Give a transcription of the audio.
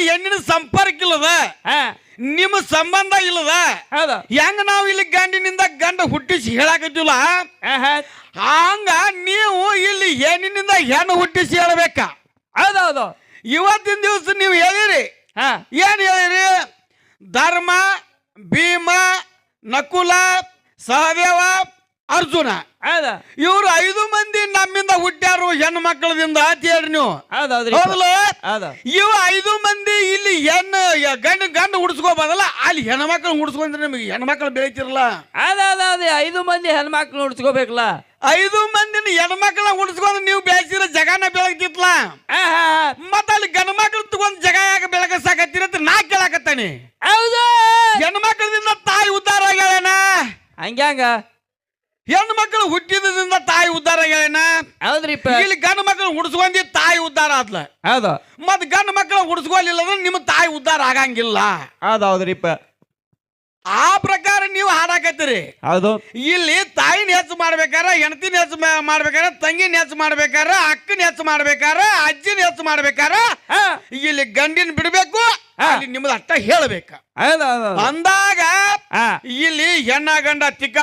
ಹೆಣ್ಣಿನ ಸಂಪರ್ಕ ಇಲ್ಲದ ನಿಮ್ಮ ಸಂಬಂಧ ಇಲ್ಲದ ಹೆಂಗ ನಾವು ಇಲ್ಲಿ ಗಂಡಿನಿಂದ ಗಂಡ ಹುಟ್ಟಿಸಿ ಹೇಳಾಕತ್ತಿಲ್ಲ ಹಂಗ ನೀವು ಇಲ್ಲಿ ಹೆಣ್ಣಿನಿಂದ ಹೆಣ್ಣು ಹುಟ್ಟಿಸಿ ಹೇಳಬೇಕ. ಹೌದೌದು. ಇವತ್ತಿನ ದಿವಸ ನೀವು ಹೇಳಿರಿ ಏನ್ ಹೇಳಿರಿ? ಧರ್ಮ, ಭೀಮ, ನಕುಲ, ಸಹದೇವ, ಅರ್ಜುನ ಇವ್ರು 5 ಮಂದಿ ನಮ್ಮಿಂದ ಹುಟ್ಟ್ಯಾರು ಹೆಣ್ಣು ಮಕ್ಕಳದಿಂದ ಅಂತ ಹೇಳ್ರಿ ನೀವು. ಹೌದಲ್ಲ? ಇವು 5 ಮಂದಿ ಇಲ್ಲಿ ಹೆಣ್ಣು ಗಂಡು ಹುಡ್ಸ್ಕೋಬೋದಲ್ಲ, ಅಲ್ಲಿ ಹೆಣ್ಮಕ್ಳು ಹುಡ್ಸ್ಕೊಂಡ್ರೆ ನಿಮಗೆ ಹೆಣ್ಮಕ್ಳು ಬೆಳಿತಿರಲ್ಲ. 5 ಮಂದಿ ಹೆಣ್ಮಕ್ಳು ಹುಡ್ಸ್ಕೋಬೇಕಲ್ಲ. 5 ಮಂದಿನ ಹೆಣ್ಮಕ್ಳ ಹುಡ್ಸ್ಕೊಂಡು ನೀವು ಬೆಳೆಸಿರ ಜಗನ ಬೆಳಗ್ತಿತ್ಲ. ಮತ್ತ ಅಲ್ಲಿ ಗಂಡು ಮಕ್ಳು ತಗೊಂಡ್ ಜಗ ಯಾಕೆ ಬೆಳಗಸಾಕತ್ತೀರಂತ ನಾ ಕೇಳಾಕತ್ತಾನೆ. ಹೌದು, ಹೆಣ್ಮಕ್ಳದಿಂದ ತಾಯಿ ಉದ್ಧಾರ ಆಗ್ಯಾಳೇನ? ಹಂಗ್ಯಾಂಗ ಹೆಣ್ಣು ಮಕ್ಕಳು ಹುಟ್ಟಿದ್ರಿಂದ ತಾಯಿ ಉದ್ಧಾರ ಆಗ್ಯಾಳೇನ? ಹೌದ್ರಿಪ್ಪ. ಇಲ್ಲಿ ಗಂಡು ಮಕ್ಕಳು ಹುಡ್ಸ್ಕೊಂಡಿ ತಾಯಿ ಉದ್ಧಾರ ಆದ್ಲ. ಹೌದು. ಮತ್ ಗಂಡು ಮಕ್ಕಳು ಹುಡ್ಸ್ಕೊಲಿಲ್ಲ ಅಂದ್ರೆ ನಿಮ್ಮ ತಾಯಿ ಉದ್ಧಾರ ಆಗಂಗಿಲ್ಲ. ಹೌದೌದ್ರಿಪ್ಪ. ಆ ಪ್ರಕಾರ ನೀವು ಹಾಡಾಕತ್ತೀರಿ. ಹೌದು. ಇಲ್ಲಿ ತಾಯಿನ ಹೆಚ್ಚು ಮಾಡ್ಬೇಕಾರ, ಹೆಂಡತಿನ ಹೆಚ್ಚು ಮಾಡ್ಬೇಕಾರ, ತಂಗಿನ ಹೆಚ್ಚು ಮಾಡ್ಬೇಕಾರ, ಅಕ್ಕನ ಹೆಚ್ಚು ಮಾಡ್ಬೇಕಾರ, ಅಜ್ಜಿನ ಹೆಚ್ಚು ಮಾಡ್ಬೇಕಾರ, ಇಲ್ಲಿ ಗಂಡಿನ ಬಿಡ್ಬೇಕು, ಅಲ್ಲಿ ನಿಮ್ದು ಅಷ್ಟ ಹೇಳ್ಬೇಕ. ಅಂದಾಗ ಇಲ್ಲಿ ಹೆಣ್ಣ ಗಂಡ ತಿಕ್ಕ